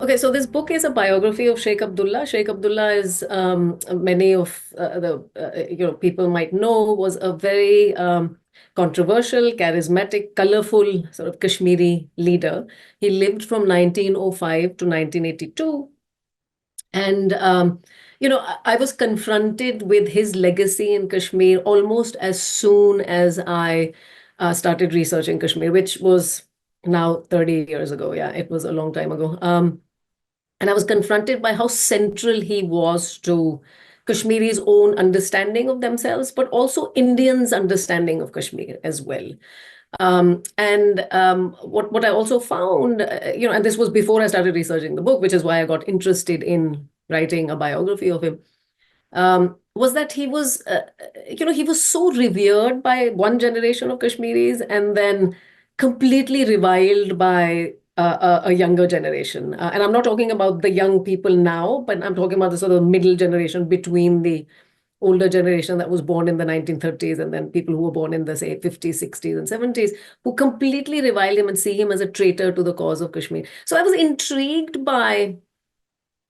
Okay, so this book is a biography of Sheikh Abdullah. Sheikh Abdullah is many of the people might know was a very controversial, charismatic, colorful sort of Kashmiri leader. He lived from 1905 to 1982, and I was confronted with his legacy in Kashmir almost as soon as I started researching Kashmir, which was now 30 years ago. Yeah, it was a long time ago. And I was confronted by how central he was to Kashmiri's own understanding of themselves, but also Indians' understanding of Kashmir as well. What I also found, and this was before I started researching the book, which is why I got interested in writing a biography of him, was that he was so revered by one generation of Kashmiris and then completely reviled by a younger generation. And I'm not talking about the young people now, but I'm talking about the sort of middle generation between the older generation that was born in the 1930s and then people who were born in the, say, 50s, 60s, and 70s, who completely revile him and see him as a traitor to the cause of Kashmir. So I was intrigued by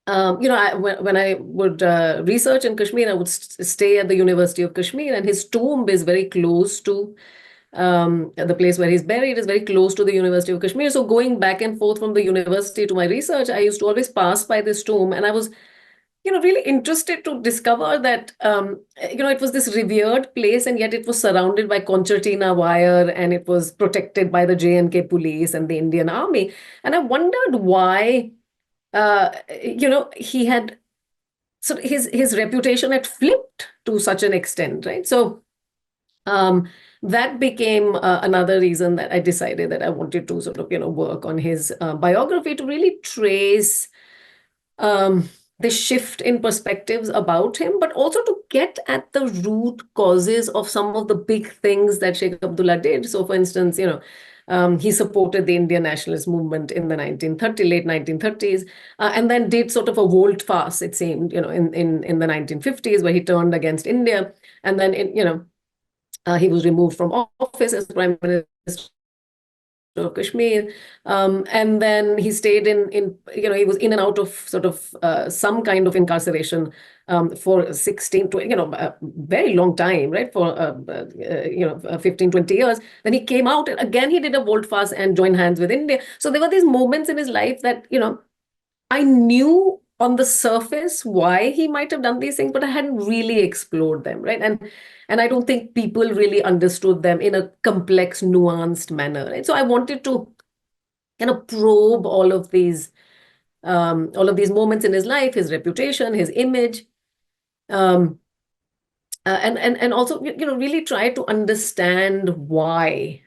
when I would research in Kashmir, I would stay at the University of Kashmir, and his tomb is very close to the place where he's buried is very close to the University of Kashmir. So going back and forth from the university to my research, I used to always pass by this tomb, and I was, really interested to discover that, it was this revered place, and yet it was surrounded by concertina wire, and it was protected by the J&K police and the Indian Army. And I wondered why he had so his reputation had flipped to such an extent, right? So that became another reason that I decided that I wanted to sort of work on his biography to really trace the shift in perspectives about him, but also to get at the root causes of some of the big things that Sheikh Abdullah did. So, for instance, he supported the Indian nationalist movement in the late 1930s, and then did sort of a volte-face, it seemed, in the 1950s, where he turned against India, and then he was removed from office as Prime Minister of Kashmir, and then he stayed he was in and out of sort of some kind of incarceration for 16 to a very long time, right? For 15, 20 years. Then he came out, and again he did a volte-face and joined hands with India. So there were these moments in his life that I knew on the surface why he might have done these things, but I hadn't really explored them, right? And I don't think people really understood them in a complex, nuanced manner, right? So I wanted to kind of probe all of these moments in his life, his reputation, his image, and also really try to understand why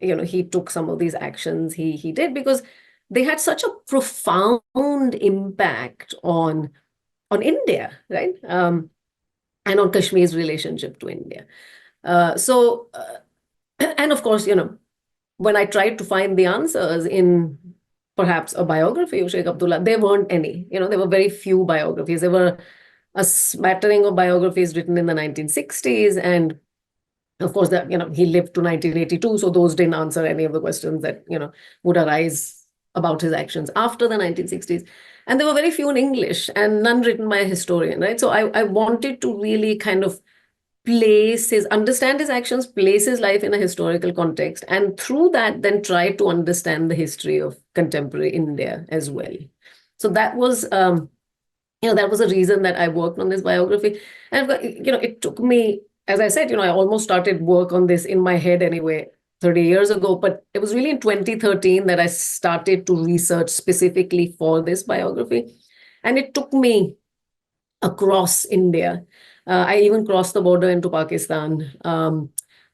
he took some of these actions he did, because they had such a profound impact on India, right? And on Kashmir's relationship to India. And of course, when I tried to find the answers in perhaps a biography of Sheikh Abdullah, there weren't any. There were very few biographies. There were a smattering of biographies written in the 1960s, and of course, that he lived to 1982, so those didn't answer any of the questions that would arise about his actions after the 1960s. And there were very few in English and none written by a historian, right? So I wanted to really kind of understand his actions, place his life in a historical context, and through that, then try to understand the history of contemporary India as well. So that was, that was a reason that I worked on this biography. And, it took me, as I said, I almost started work on this in my head anyway, 30 years ago, but it was really in 2013 that I started to research specifically for this biography. And it took me across India. I even crossed the border into Pakistan.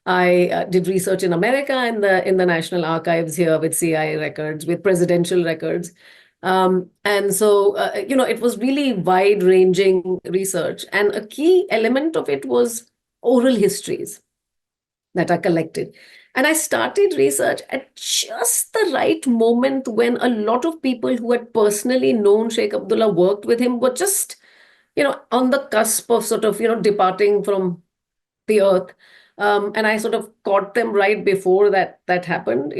I did research in America in the National Archives here with CIA records, with presidential records. And so, it was really wide-ranging research. And a key element of it was oral histories that are collected. And I started research at just the right moment when a lot of people who had personally known Sheikh Abdullah, worked with him, were just, on the cusp of sort of, departing from the earth. And I sort of caught them right before that happened,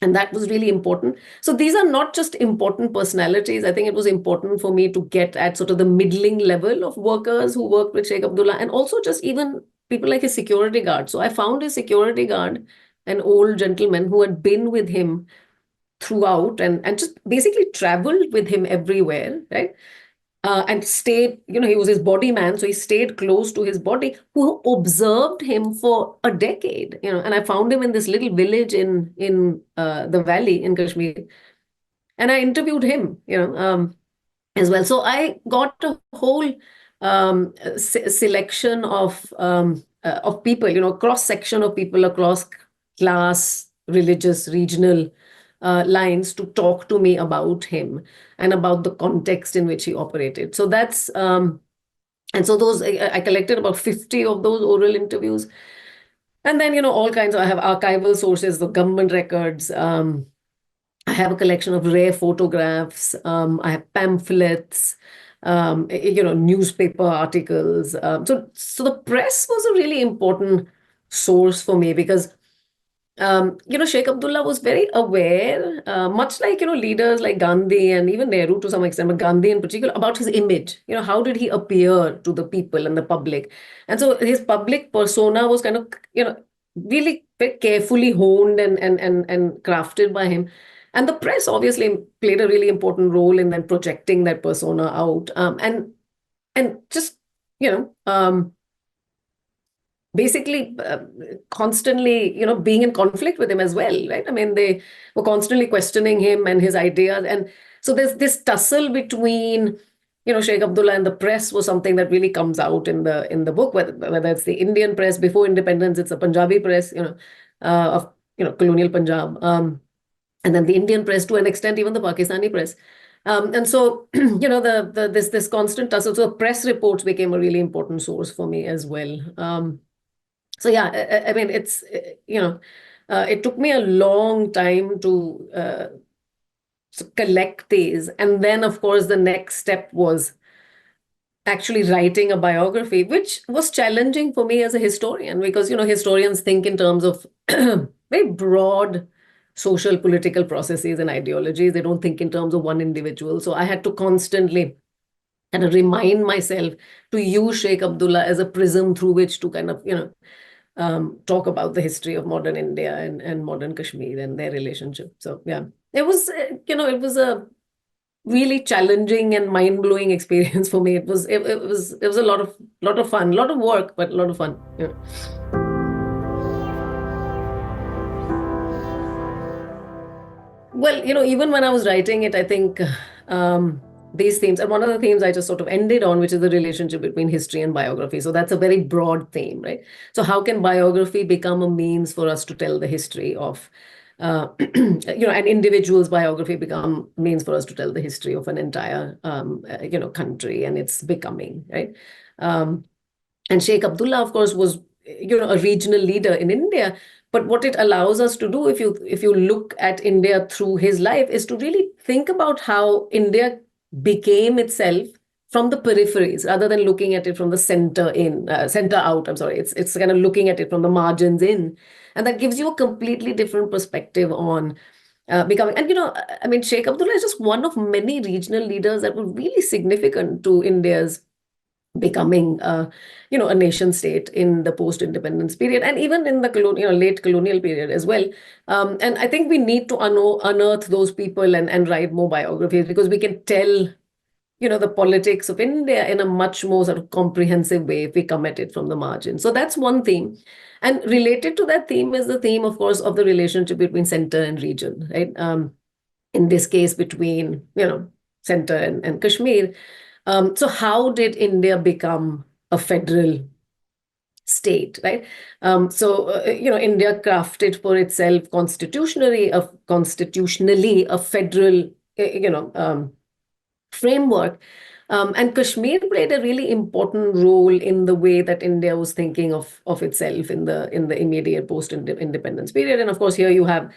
And that was really important. So these are not just important personalities. I think it was important for me to get at sort of the middling level of workers who worked with Sheikh Abdullah, and also just even people like his security guard. So I found his security guard, an old gentleman who had been with him throughout and just basically traveled with him everywhere, right? And stayed, he was his body man, so he stayed close to his body, who observed him for a decade, and I found him in this little village in the valley in Kashmir, and I interviewed him, as well. So I got a whole selection of people, cross section of people across class, religious, regional lines to talk to me about him and about the context in which he operated. So that's and so those I collected about 50 of those oral interviews, and then all kinds of, I have archival sources, the government records. I have a collection of rare photographs. I have pamphlets, newspaper articles. So the press was a really important source for me because, Sheikh Abdullah was very aware, much like, leaders like Gandhi and even Nehru to some extent, but Gandhi in particular, about his image. How did he appear to the people and the public? And so his public persona was kind of, really very carefully honed and crafted by him. And the press obviously played a really important role in then projecting that persona out. And just, basically constantly, being in conflict with him as well, right? I mean, they were constantly questioning him and his ideas. And so there's this tussle between, Sheikh Abdullah and the press was something that really comes out in the book, whether it's the Indian press before independence, it's a Punjabi press, of, colonial Punjab. And then the Indian press to an extent, even the Pakistani press. And so, this constant tussle. So press reports became a really important source for me as well. So yeah, I mean, it's, it took me a long time to collect these. And then, of course, the next step was actually writing a biography, which was challenging for me as a historian because, historians think in terms of very broad social political processes and ideologies. They don't think in terms of one individual. So I had to constantly kind of remind myself to use Sheikh Abdullah as a prism through which to kind of, talk about the history of modern India and modern Kashmir and their relationship. So yeah, it was, it was a really challenging and mind-blowing experience for me. It was a lot of fun, a lot of work, but a lot of fun. Yeah. Well, even when I was writing it, I think these themes, and one of the themes I just sort of ended on, which is the relationship between history and biography. So that's a very broad theme, right? So how can biography become a means for us to tell the history of, an individual's biography become means for us to tell the history of an entire, country and its becoming, right? And Sheikh Abdullah, of course, was, a regional leader in India. But what it allows us to do, if you look at India through his life, is to really think about how India became itself from the peripheries, rather than looking at it from the center out. I'm sorry, it's kind of looking at it from the margins in, and that gives you a completely different perspective on becoming. And I mean, Sheikh Abdullah is just one of many regional leaders that were really significant to India's becoming a nation state in the post-independence period and even in the late colonial period as well. And I think we need to unearth those people and write more biographies because we can tell the politics of India in a much more sort of comprehensive way if we come at it from the margin. So that's one theme. And related to that theme is the theme, of course, of the relationship between center and region, right? In this case, between center and Kashmir. So how did India become a federal state, right? India crafted for itself constitutionally a federal, framework. And Kashmir played a really important role in the way that India was thinking of itself in the immediate post-independence period. And of course, here you have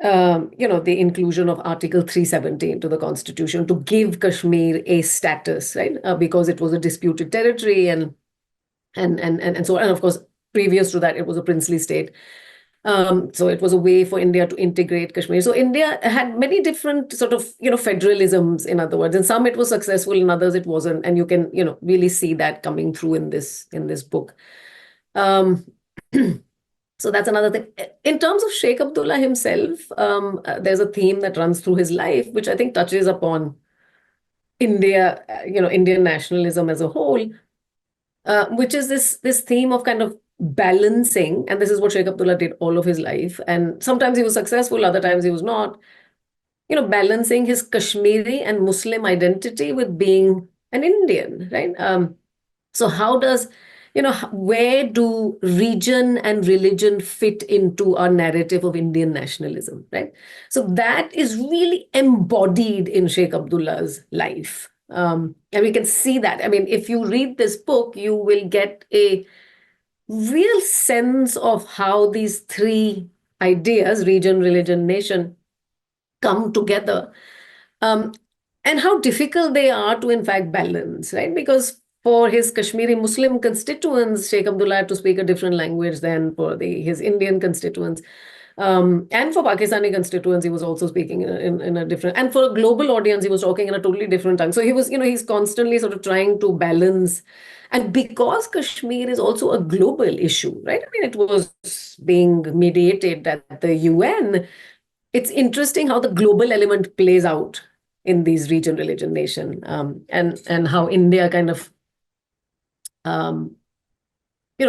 the inclusion of Article 370 into the Constitution to give Kashmir a status, right? Because it was a disputed territory and so on. And of course, previous to that, it was a princely state. So it was a way for India to integrate Kashmir. So India had many different sort of, federalisms, in other words. In some it was successful, in others it wasn't. And you can, really see that coming through in this book. Um, so that's another thing. In terms of Sheikh Abdullah himself, there's a theme that runs through his life, which I think touches upon India, Indian nationalism as a whole, which is this theme of kind of balancing, and this is what Sheikh Abdullah did all of his life. And sometimes he was successful, other times he was not. Balancing his Kashmiri and Muslim identity with being an Indian, right? So how does, where do region and religion fit into our narrative of Indian nationalism, right? So that is really embodied in Sheikh Abdullah's life. And we can see that. I mean, if you read this book, you will get a real sense of how these three ideas, region, religion, nation, come together. Um, and how difficult they are to, in fact, balance, right? Because for his Kashmiri Muslim constituents, Sheikh Abdullah had to speak a different language than for his Indian constituents. And for Pakistani constituents, he was also speaking in a different, and for a global audience, he was talking in a totally different tongue. So he was, he's constantly sort of trying to balance. And because Kashmir is also a global issue, right? I mean, it was being mediated at the UN. It's interesting how the global element plays out in these region, religion, nation, and how India kind of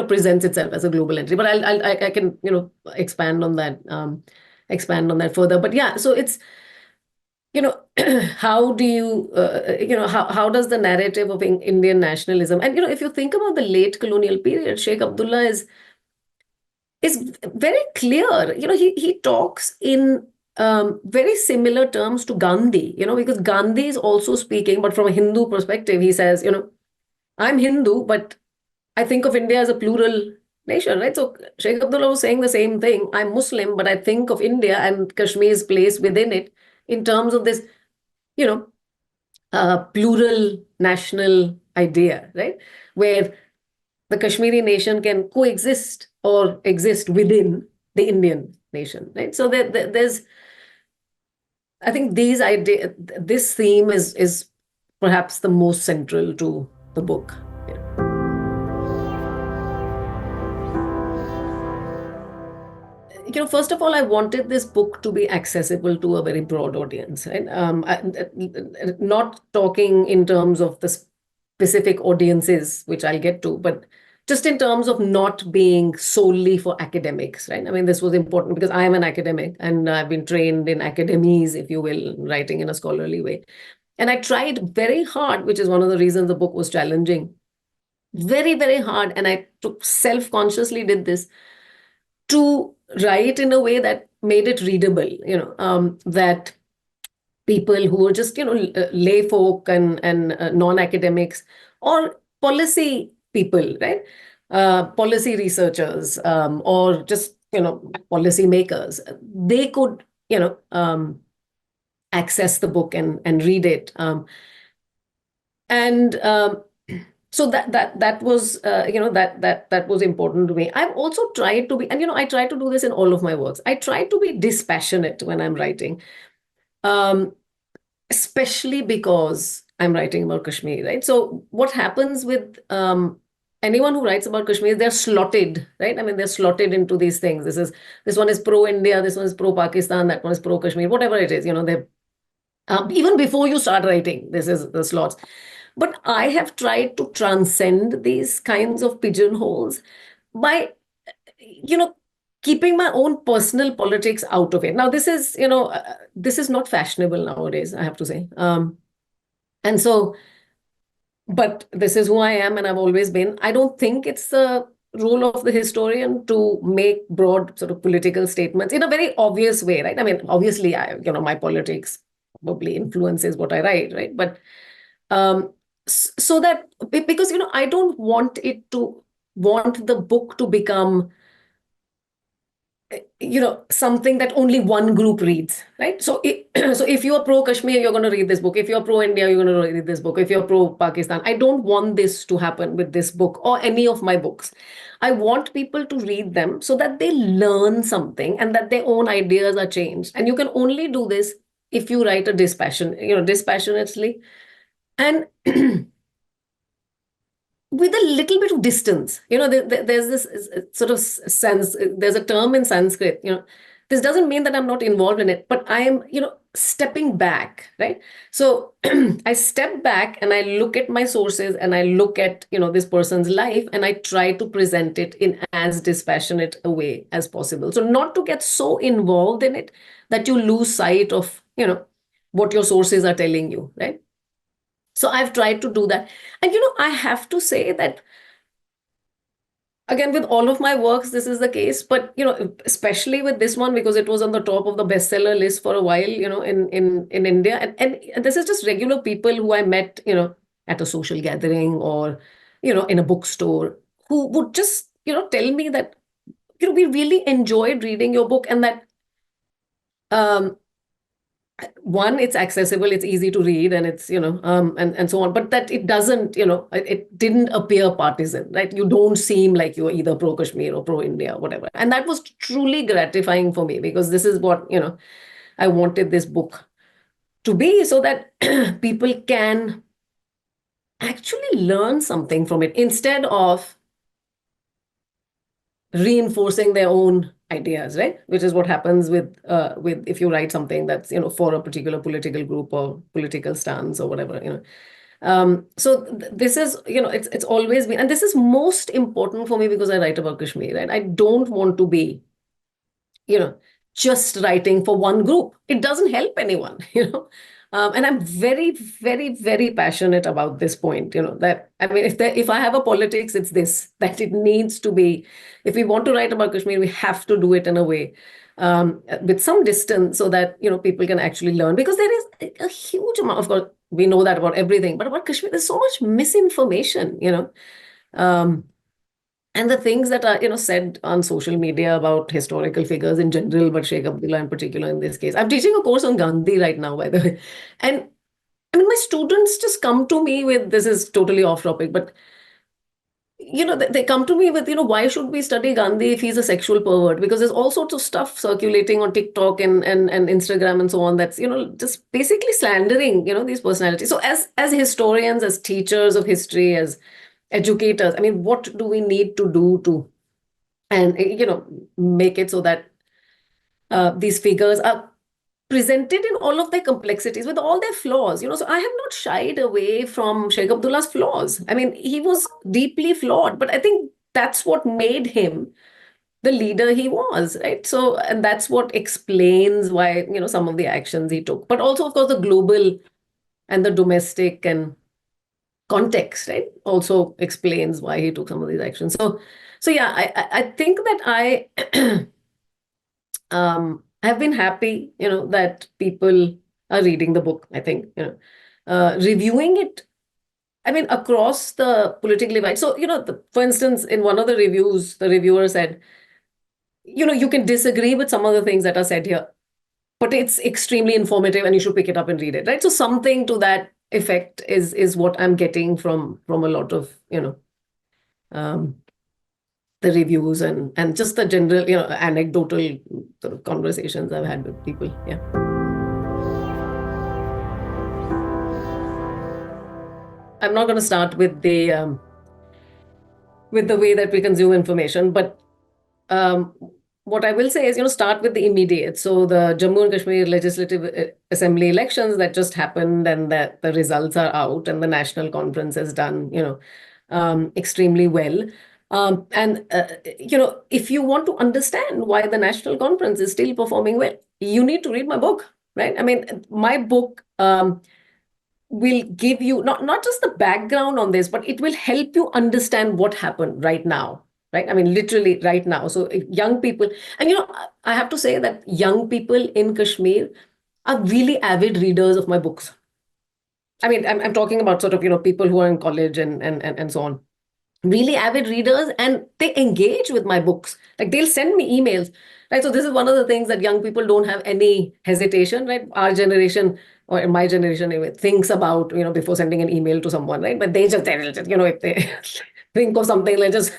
presents itself as a global entity. But I can expand on that further. But yeah, so it's how do you how does the narrative of Indian nationalism, and if you think about the late colonial period, Sheikh Abdullah is very clear. He talks in very similar terms to Gandhi, because Gandhi is also speaking, but from a Hindu perspective. He says, I'm Hindu, but I think of India as a plural nation, right? So Sheikh Abdullah was saying the same thing. I'm Muslim, but I think of India and Kashmir's place within it in terms of this, you know, plural national idea, right? Where the Kashmiri nation can coexist or exist within the Indian nation, right? So there's, I think this theme is perhaps the most central to the book. First of all, I wanted this book to be accessible to a very broad audience, right? Not talking in terms of the specific audiences, which I'll get to, but just in terms of not being solely for academics, right? I mean, this was important because I am an academic and I've been trained in academies, if you will, writing in a scholarly way. And I tried very hard, which is one of the reasons the book was challenging, very, very hard. And I self-consciously did this to write in a way that made it readable, that people who were just, lay folk and non-academics or policy people, right? Policy researchers, or just, policy makers, they could, access the book and read it. And so that was that was important to me. I've also tried to be, and I try to do this in all of my works. I try to be dispassionate when I'm writing, especially because I'm writing about Kashmir, right? So what happens with anyone who writes about Kashmir, they're slotted, right? I mean, they're slotted into these things. This one is pro India, this one is pro Pakistan, that one is pro Kashmir, whatever it is. They're even before you start writing, this is the slots. But I have tried to transcend these kinds of pigeonholes by, keeping my own personal politics out of it. Now, this is not fashionable nowadays, I have to say. And so, but this is who I am and I've always been. I don't think it's the role of the historian to make broad sort of political statements in a very obvious way, right? I mean, obviously, my politics probably influences what I write, right? But so that, because I don't want the book to become something that only one group reads, right? So, so if you're pro Kashmir, you're going to read this book. If you're pro India, you're going to read this book. If you're pro Pakistan, I don't want this to happen with this book or any of my books. I want people to read them so that they learn something and that their own ideas are changed. And you can only do this if you write a dispassionately, and with a little bit of distance. There's this sort of sense, there's a term in Sanskrit, this doesn't mean that I'm not involved in it, but I am, stepping back, right? So I step back and I look at my sources and I look at, this person's life, and I try to present it in as dispassionate a way as possible. So not to get so involved in it that you lose sight of, what your sources are telling you, right? So I've tried to do that. And I have to say that, again, with all of my works, this is the case, but especially with this one, because it was on the top of the bestseller list for a while, in India. And this is just regular people who I met, at a social gathering or, in a bookstore, who would just, tell me that, we really enjoyed reading your book, and that um one, it's accessible, it's easy to read, and it's and so on, but that it doesn't, it didn't appear partisan, right? You don't seem like you're either pro Kashmir or pro India or whatever, and that was truly gratifying for me, because this is what I wanted this book to be, so that people can actually learn something from it instead of reinforcing their own ideas, right? Which is what happens with if you write something that's for a particular political group or political stance or whatever. So this is it's always been, and this is most important for me because I write about Kashmir, and I don't want to be you know, just writing for one group. It doesn't help anyone, And I'm very, very, very passionate about this point, that, I mean, if I have a politics, it's this, that it needs to be, if we want to write about Kashmir, we have to do it in a way, with some distance, so that, people can actually learn, because there is a huge amount, of course, we know that about everything, but about Kashmir, there's so much misinformation, um, and the things that are said on social media about historical figures in general, but Sheikh Abdullah in particular in this case. I'm teaching a course on Gandhi right now, by the way, and I mean, my students just come to me with, this is totally off topic, but they come to me with, why should we study Gandhi if he's a sexual pervert? Because there's all sorts of stuff circulating on TikTok and Instagram and so on, that's just basically slandering these personalities. So as historians, as teachers of history, as educators, I mean, what do we need to do to, and make it so that these figures are presented in all of their complexities with all their flaws, so I have not shied away from Sheikh Abdullah's flaws. I mean, he was deeply flawed, but I think that's what made him the leader he was, right? So, and that's what explains why some of the actions he took, but also, of course, the global and the domestic and context, right, also explains why he took some of these actions. So yeah, I think that I have been happy, that people are reading the book. I think, reviewing it, I mean, across the political divide. So, for instance, in one of the reviews, the reviewer said, you can disagree with some of the things that are said here, but it's extremely informative and you should pick it up and read it, right? So something to that effect is what I'm getting from a lot of, um, the reviews and just the general, anecdotal sort of conversations I've had with people. Yeah. I'm not going to start with the way that we consume information, but um, what I will say is, start with the immediate. So the Jammu and Kashmir Legislative Assembly elections that just happened, and that the results are out, and the national conference has done, extremely well. And if you want to understand why the national conference is still performing well, you need to read my book, right? I mean, my book will give you not just the background on this, but it will help you understand what happened right now, right? I mean, literally right now. So if young people, and I have to say that young people in Kashmir are really avid readers of my books. I mean, I'm talking about sort of, people who are in college and so on. really avid readers, and they engage with my books. Like they'll send me emails, right? So this is one of the things that young people don't have any hesitation, right? Our generation, or my generation anyway, thinks about, before sending an email to someone, right? But they'll just, if they think of something, they just,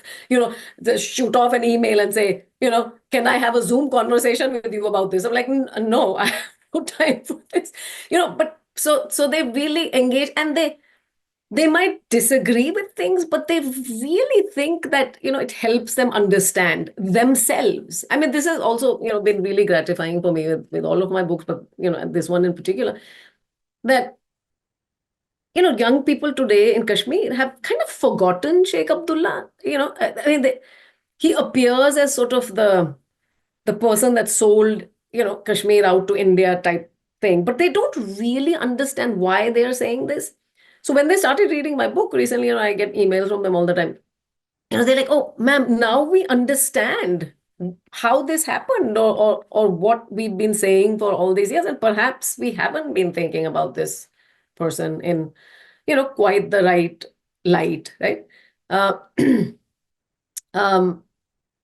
just shoot off an email and say, can I have a Zoom conversation with you about this? I'm like, no, I have no time for this, but so they really engage, and they might disagree with things, but they really think that, it helps them understand themselves. I mean, this has also, been really gratifying for me with all of my books, but, this one in particular, that, young people today in Kashmir have kind of forgotten Sheikh Abdullah. I mean, he appears as sort of the person that sold, Kashmir out to India type thing, but they don't really understand why they are saying this. So when they started reading my book recently, I get emails from them all the time. They're like, "Oh, ma'am, now we understand how this happened, or what we've been saying for all these years, and perhaps we haven't been thinking about this person in, quite the right light, right?" Uh, um,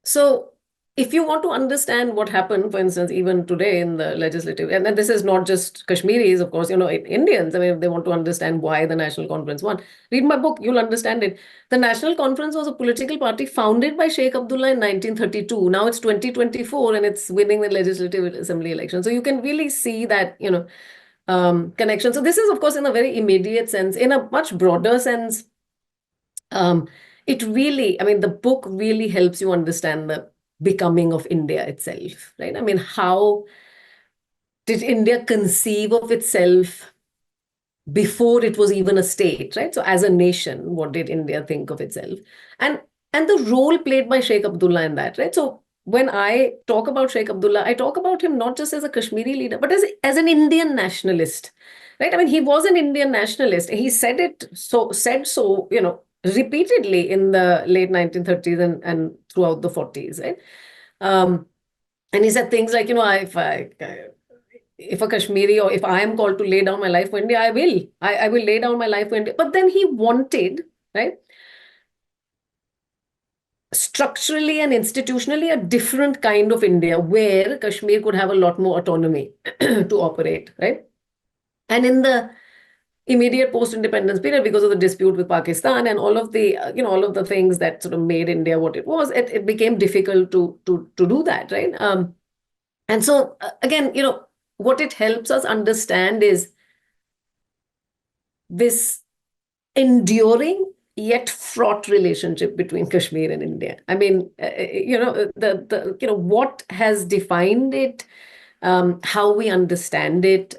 so if you want to understand what happened, for instance, even today in the legislative, and this is not just Kashmiris, of course, Indians, I mean, if they want to understand why the National Conference won, read my book, you'll understand it. The National Conference was a political party founded by Sheikh Abdullah in 1932. Now it's 2024 and it's winning the Legislative Assembly election. So you can really see that, connection. So this is, of course, in a very immediate sense. In a much broader sense, um, it really, I mean, the book really helps you understand the becoming of India itself, right? I mean, how did India conceive of itself before it was even a state, right? So as a nation, what did India think of itself? And and the role played by Sheikh Abdullah in that, right? So when I talk about Sheikh Abdullah, I talk about him not just as a Kashmiri leader, but as an Indian nationalist, right? I mean, he was an Indian nationalist. He said so, repeatedly in the late 1930s and throughout the 40s, right? Um, and he said things like, if a Kashmiri, or if I am called to lay down my life for India, I will. I will lay down my life for India. But then he wanted, right, structurally and institutionally a different kind of India where Kashmir could have a lot more autonomy to operate, right? And in the immediate post-independence period, because of the dispute with Pakistan and all of the, all of the things that sort of made India what it was, it became difficult to do that, right? And so again, what it helps us understand is this enduring yet fraught relationship between Kashmir and India. I mean, what has defined it, how we understand it,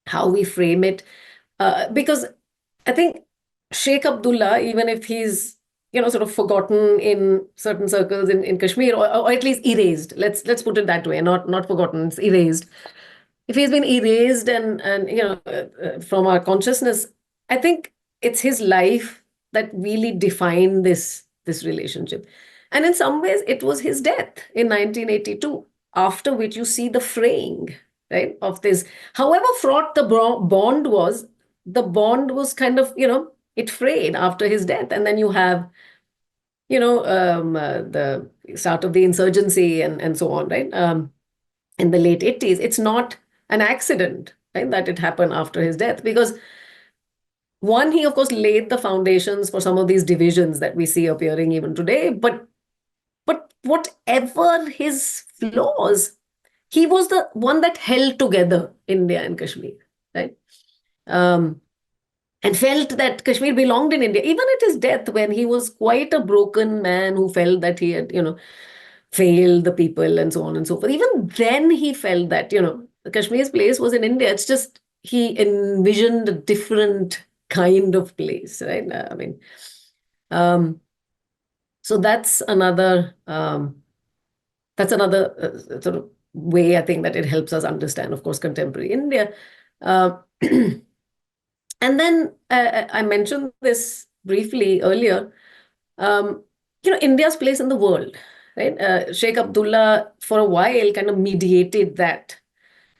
how we frame it, because I think Sheikh Abdullah, even if he's sort of forgotten in certain circles in Kashmir, or at least erased. Let's put it that way, not forgotten, it's erased. If he's been erased and from our consciousness, I think it's his life that really defined this relationship. And in some ways, it was his death in 1982, after which you see the fraying, right, of this. However fraught the bond was, the bond was kind of, it frayed after his death. And then you have, the start of the insurgency and so on, right? In the late 80s. It's not an accident, right, that it happened after his death, because one, he of course laid the foundations for some of these divisions that we see appearing even today. But whatever his flaws, he was the one that held together India and Kashmir, right? Um, and felt that Kashmir belonged in India, even at his death, when he was quite a broken man who felt that he had, failed the people and so on and so forth. Even then, he felt that, Kashmir's place was in India. It's just he envisioned a different kind of place, right? I mean, um, so that's another sort of way I think that it helps us understand, of course, contemporary India. Uh, and then I mentioned this briefly earlier. Um, India's place in the world, right? Sheikh Abdullah, for a while, kind of mediated that,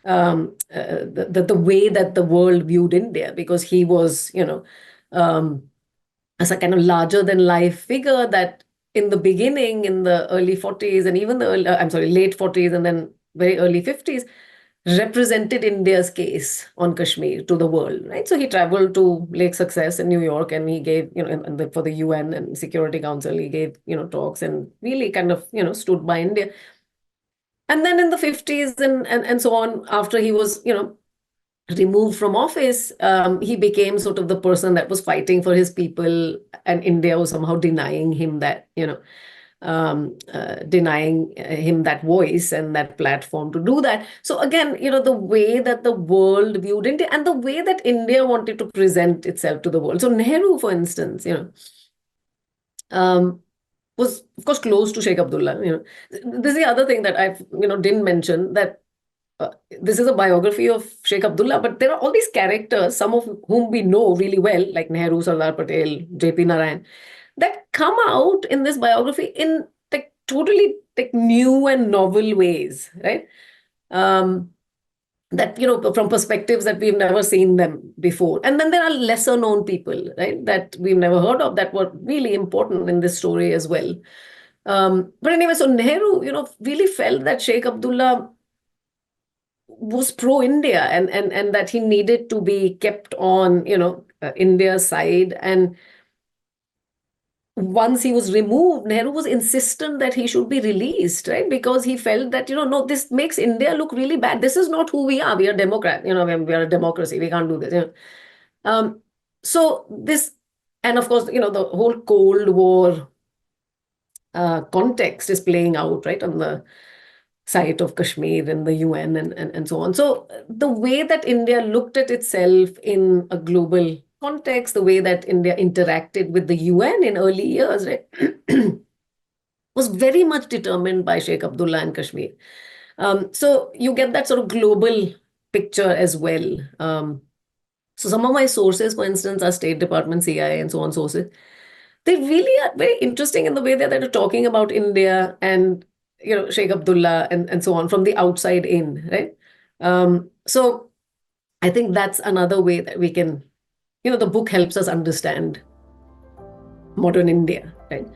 the way that the world viewed India, because he was, um, as a kind of larger than life figure that in the beginning, in the early 40s and even the I'm sorry, late 40s and then very early 50s, represented India's case on Kashmir to the world, right? So he traveled to Lake Success in New York, and he gave, for the UN and Security Council, he gave, talks and really kind of, stood by India. And then in the 50s and so on, after he was, removed from office, he became sort of the person that was fighting for his people, and India was somehow denying him that, denying him that voice and that platform to do that. So again, the way that the world viewed India and the way that India wanted to present itself to the world. So Nehru, for instance, um, was of course close to Sheikh Abdullah. This is the other thing that I've didn't mention, that this is a biography of Sheikh Abdullah, but there are all these characters, some of whom we know really well, like Nehru, Sardar Patel, J.P. Narayan, that come out in this biography in like totally like new and novel ways, right? That from perspectives that we've never seen them before. And then there are lesser known people, right, that we've never heard of, that were really important in this story as well. But anyway, so Nehru, really felt that Sheikh Abdullah was pro-India, and that he needed to be kept on, India's side. And once he was removed, Nehru was insistent that he should be released, right? Because he felt that, no, this makes India look really bad. This is not who we are. We are Democrat, we are a democracy. We can't do this. So this, and of course, the whole Cold War context is playing out, right, on the site of Kashmir and the UN and so on. So the way that India looked at itself in a global context, the way that India interacted with the UN in early years, right, was very much determined by Sheikh Abdullah and Kashmir. So you get that sort of global picture as well. So some of my sources, for instance, are State Department, CIA, and so on sources. They really are very interesting in the way that they're talking about India and Sheikh Abdullah and so on from the outside in, right? So I think that's another way that we can, the book helps us understand modern India, right?